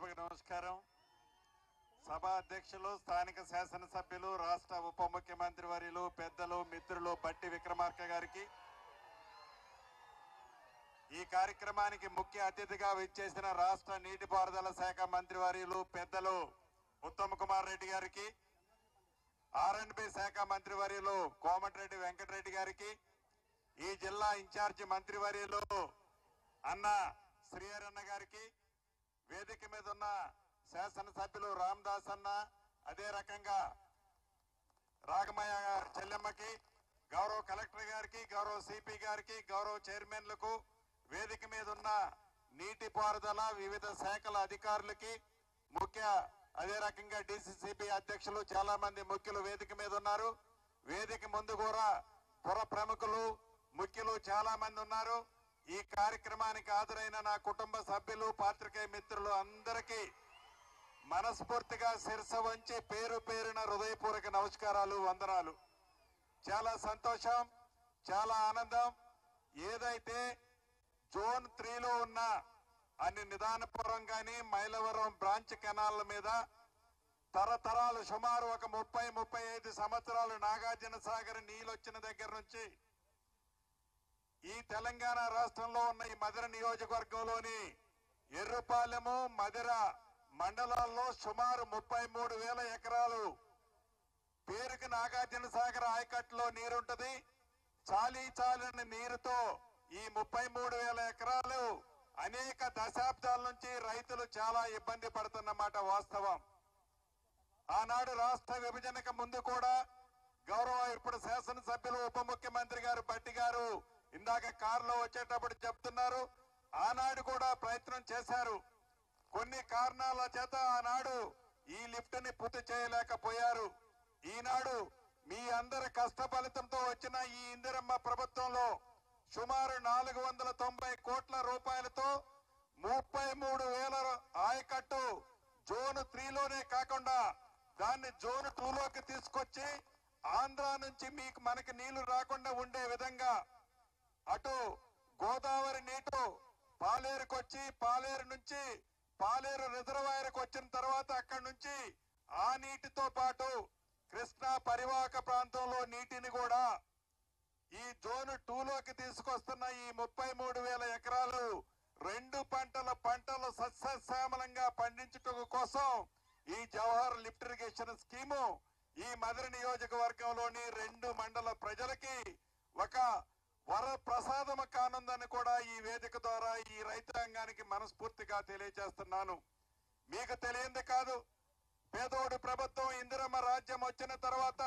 సభకు నమస్కారం. సభ అధ్యక్షులు, స్థానిక శాసనసభ్యులు, రాష్ట్ర ఉప ముఖ్యమంత్రి వర్యులు, పెద్దలు, మిత్రులు బట్టి విక్రమార్క గారికి, ఈ కార్యక్రమానికి ముఖ్య అతిథిగా విచ్చేసిన రాష్ట్ర నీటిపారుదల శాఖ మంత్రి వర్యులు పెద్దలు ఉత్తమ్ కుమార్ రెడ్డి గారికి, R&B శాఖ మంత్రి వర్యులు కోమటిరెడ్డి వెంకటరెడ్డి గారికి, ఈ జిల్లా ఇన్ఛార్జి మంత్రి వర్యులు అన్న శ్రీహరన్న గారికి, వేదిక మీద ఉన్న శాసనసభ్యులు రామదాస్ అన్న, అదే రకంగా రాగమయ్య చెల్లెమ్మకి, గౌరవ కలెక్టర్ గారికి, గౌరవ సిపి గారికి, గౌరవ చైర్మన్లకు, వేదిక మీద ఉన్న నీటిపారుదల వివిధ శాఖల అధికారులకి, అదే రకంగా డిసిసిబి అధ్యక్షులు చాలా మంది ముఖ్యులు వేదిక మీద ఉన్నారు. వేదిక ముందు కూడా పుర ప్రముఖులు ముఖ్యులు చాలా మంది ఉన్నారు. ఈ కార్యక్రమానికి హాజరైన నా కుటుంబ సభ్యులు, పాత్రికేయ మిత్రులు అందరికీ మనస్ఫూర్తిగా శిరస వంచి పేరు పేరున హృదయపూర్వక నమస్కారాలు, వందనాలు. చాలా సంతోషం, చాలా ఆనందం. ఏదైతే జోన్ 3లో ఉన్న అన్ని నిదానపురం గాని మైలవరం బ్రాంచ్ కెనాల్ మీద తరతరాలు సుమారు ఒక 30-35 సంవత్సరాలు నాగార్జున సాగర్ నీళ్ళు వచ్చిన దగ్గర నుంచి ఈ తెలంగాణ రాష్ట్రంలో ఉన్న ఈ మధిర నియోజకవర్గంలోని ఎర్రుపాలెము, మధిర మండలాల్లో సుమారు 33,000 ఎకరాలు పేరుకి నాగార్జున సాగర్ ఆయకట్టులో నీరుంటది. చాలని నీరుతో ఈ 33,000 ఎకరాలు అనేక దశాబ్దాల నుంచి రైతులు చాలా ఇబ్బంది పడుతున్నమాట వాస్తవం. ఆనాడు రాష్ట్ర విభజనకు ముందు కూడా గౌరవ ఇప్పుడు శాసనసభ్యులు ఉప ముఖ్యమంత్రి గారు బట్టి గారు ఇందాక కారులో వచ్చేటప్పుడు చెప్తున్నారు, ఆనాడు కూడా ప్రయత్నం చేశారు. కొన్ని కారణాల చేత ఆనాడు ఈ లిఫ్ట్ ని పూర్తి చేయలేకపోయారు. ఈనాడు మీ అందరి కష్ట ఫలితంతో వచ్చిన ఈ ఇందిరమ్మ ప్రభుత్వంలో సుమారు 490 కోట్ల రూపాయలతో 33,000 ఆయకట్టు జోన్ 3లోనే కాకుండా దాన్ని జోన్ 2లోకి తీసుకొచ్చి ఆంధ్ర నుంచి మనకి నీళ్లు రాకుండా ఉండే విధంగా అటు గోదావరి నీటు పాలేరుకు వచ్చి, పాలేరు నుంచి పాలేరు రిజర్వాయర్కి వచ్చిన తర్వాత అక్కడి నుంచి ఆ నీటితో పాటు కృష్ణా పరివాహక ప్రాంతంలో నీటిని కూడా ఈ జోన్ 2లోకి తీసుకొస్తున్న ఈ 33,000 ఎకరాలు 2 పంటలు సస్యశ్యామలంగా పండించుట కోసం ఈ జవహర్ లిఫ్ట్ ఇరిగేషన్ స్కీము ఈ మధిర నియోజకవర్గంలోని 2 మండల ప్రజలకి ఒక వరప్రసాదము కానుందని కూడా ఈ వేదిక ద్వారా ఈ రైతాంగానికి మనస్ఫూర్తిగా తెలియజేస్తున్నాను. మీకు తెలియంది కాదు, పేదోడి ప్రభుత్వం ఇందిరమ్మ రాజ్యం వచ్చిన తర్వాత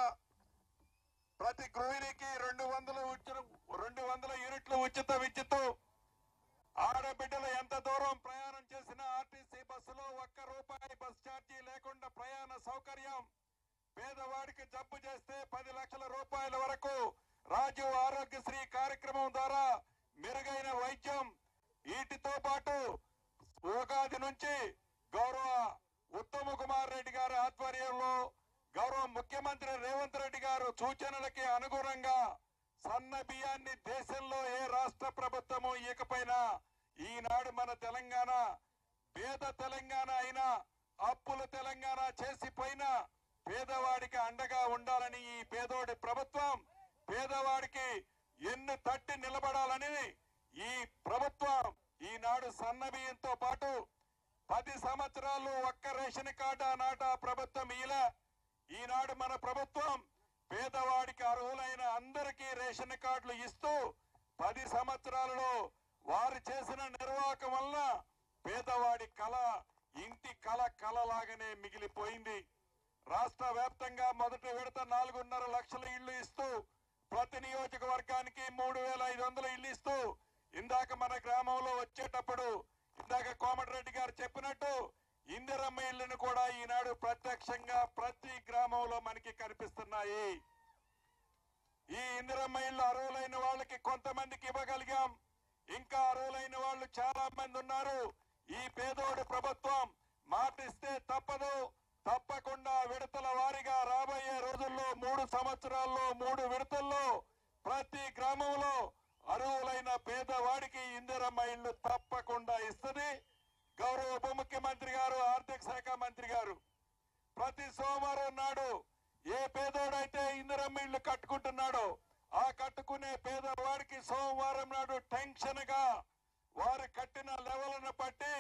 ప్రతి గృహిణికి 200 యూనిట్లు ఉచిత విద్యుత్, ఆడబిడ్డలు ఎంత దూరం ప్రయాణం చేసినా ఆర్టీసీ బస్సులో ₹1 బస్ ఛార్జీ లేకుండా ప్రయాణ సౌకర్యం, పేదవాడికి జబ్బు చేస్తే 10 లక్షల రూపాయల వరకు రాజీవ్ ఆరోగ్యశ్రీ కార్యక్రమం ద్వారా మెరుగైన వైద్యం. వీటితో పాటు ఉగాది నుంచి గౌరవ ఉత్తమ్ కుమార్ రెడ్డి గారి ఆధ్వర్యంలో గౌరవ ముఖ్యమంత్రి రేవంత్ రెడ్డి గారు సూచనలకి అనుగుణంగా సన్న బియ్యాన్ని దేశంలో ఏ రాష్ట్ర ప్రభుత్వము ఇకపైనా ఈనాడు మన తెలంగాణ పేద తెలంగాణ అయినా అప్పుల తెలంగాణ చేసిపోయినా పేదవాడికి అండగా ఉండాలని ఈ పేదోడి ప్రభుత్వం పేదవాడికి ఎన్ను తట్టి నిలబడాలని ఈ ప్రభుత్వం ఈనాడు సన్న బియ్యంతో పాటు 10 సంవత్సరాలు ఒక్క రేషన్ కార్డు ఆనాట ప్రభుత్వం ఈనాడు మన ప్రభుత్వం పేదవాడికి అర్హులైన అందరికీ రేషన్ కార్డులు ఇస్తూ 10 సంవత్సరాలలో వారు చేసిన నిర్వాహకం వల్ల పేదవాడి కళ ఇంటి కళలాగానే మిగిలిపోయింది. రాష్ట్ర వ్యాప్తంగా మొదటి విడత 4.5 లక్షల ఇళ్లు ఇస్తూ ప్రతి నియోజకవర్గానికి 3,500 ఇళ్లు ఇస్తూ ఇందాక మన గ్రామంలో వచ్చేటప్పుడు ఇందాక కోమటిరెడ్డి గారు చెప్పినట్టు ఇందిరమ్మ ఇళ్లను కూడా ఈనాడు ప్రత్యక్షంగా ప్రతి గ్రామంలో మనకి కనిపిస్తున్నాయి. ఈ ఇందిరమ్మ ఇళ్లు అర్హులైన వాళ్ళకి కొంతమందికి ఇవ్వగలిగాం, ఇంకా అర్హులైన వాళ్ళు చాలా మంది ఉన్నారు. ఈ పేదోడి ప్రభుత్వం మాటిస్తే తప్పకుండా విడతల వారీగా రాబోయే రోజుల్లో 3 సంవత్సరాల్లో 3 విడతల్లో ప్రతి గ్రామంలో అర్హులైన పేదవాడికి ఇందిరమ్మ ఇళ్లు తప్పకుండా ఇస్తుంది. గౌరవ ఉప ముఖ్యమంత్రి ముఖ్యమంత్రి గారు, ఆర్థిక శాఖ మంత్రి గారు ప్రతి సోమవారం నాడు ఏ పేదోడైతే ఇందిరమ్మ ఇళ్లు కట్టుకుంటున్నాడో ఆ కట్టుకునే పేదవాడికి సోమవారం నాడు టెన్షన్ గా వారు కట్టిన లెవెల్ను బట్టి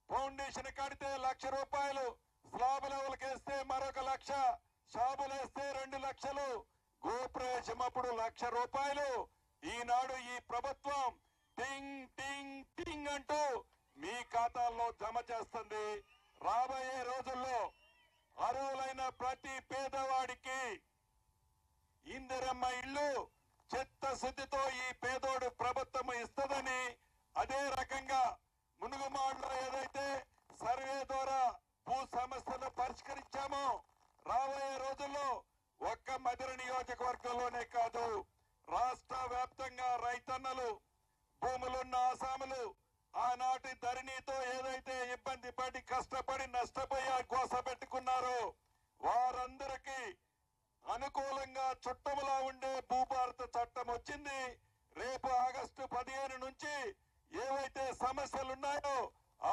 ఫౌండేషన్ కడితే ₹1,00,000, స్లాబ్ లెవెల్కి వేస్తే మరొక 1,00,000, షాబులు వేస్తే 2 లక్షలు, గోప్రవేశం అప్పుడు ₹1,00,000 ఈనాడు ఈ ప్రభుత్వం టింగ్ టింగ్ టింగ్ అంటూ మీ ఖాతాల్లో జమ చేస్తుంది. రాబోయే రోజుల్లో అర్హులైన ప్రతి పేదవాడికి ఇందిరమ్మ ఇల్లు చిత్తశుద్ధితో ఈ పేదోడు ప్రభుత్వం ఇస్తుందని, అదే రకంగా మునుగుమాడులో ఏదైతే సర్వే ద్వారా భూ సమస్యలు పరిష్కరించామో రాబోయే రోజుల్లో ఒక్క మధిర నియోజకవర్గంలోనే కాదు రాష్ట్ర వ్యాప్తంగా రైతన్నలు, భూములున్న ఆసాములు ఆనాటి ధరణితో ఏదైతే ఇబ్బంది పడి కష్టపడి నష్టపోయి కోసపెట్టుకున్నారో వారందరికీ అనుకూలంగా చుట్టములా ఉండే భూభారత చట్టం వచ్చింది. రేపు ఆగస్టు 15 నుంచి ఏవైతే సమస్యలున్నాయో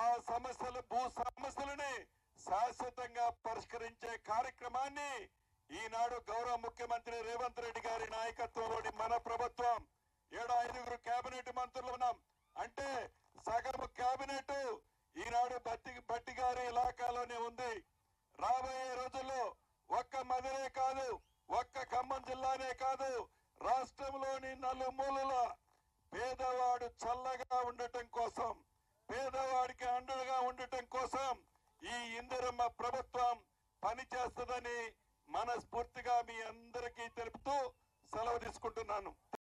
ఆ సమస్యలు, భూ సమస్యలని శాశ్వతంగా పరిష్కరించే కార్యక్రమాన్ని ఈనాడు గౌరవ ముఖ్యమంత్రి రేవంత్ రెడ్డి గారి నాయకత్వంలోని మన ప్రభుత్వం 5 కేబినెట్ మంత్రులు ఉన్నాం. అంటే సగం కేబినెట్ ఈనాడు బట్టి గారి ఇలాకాలోనే ఉంది. రాబోయే రోజుల్లో ఒక్క మధిరే కాదు, ఒక్క ఖమ్మం జిల్లానే కాదు, రాష్ట్రంలోని నలుమూలల పేదవాడు చల్లగా ఉండటం కోసం, పేదవాడికి అండగా ఉండటం కోసం ఈ ఇందిరమ్మ ప్రభుత్వం పనిచేస్తుందని మనస్ఫూర్తిగా మీ అందరికీ తెలుపుతూ సెలవు తీసుకుంటున్నాను.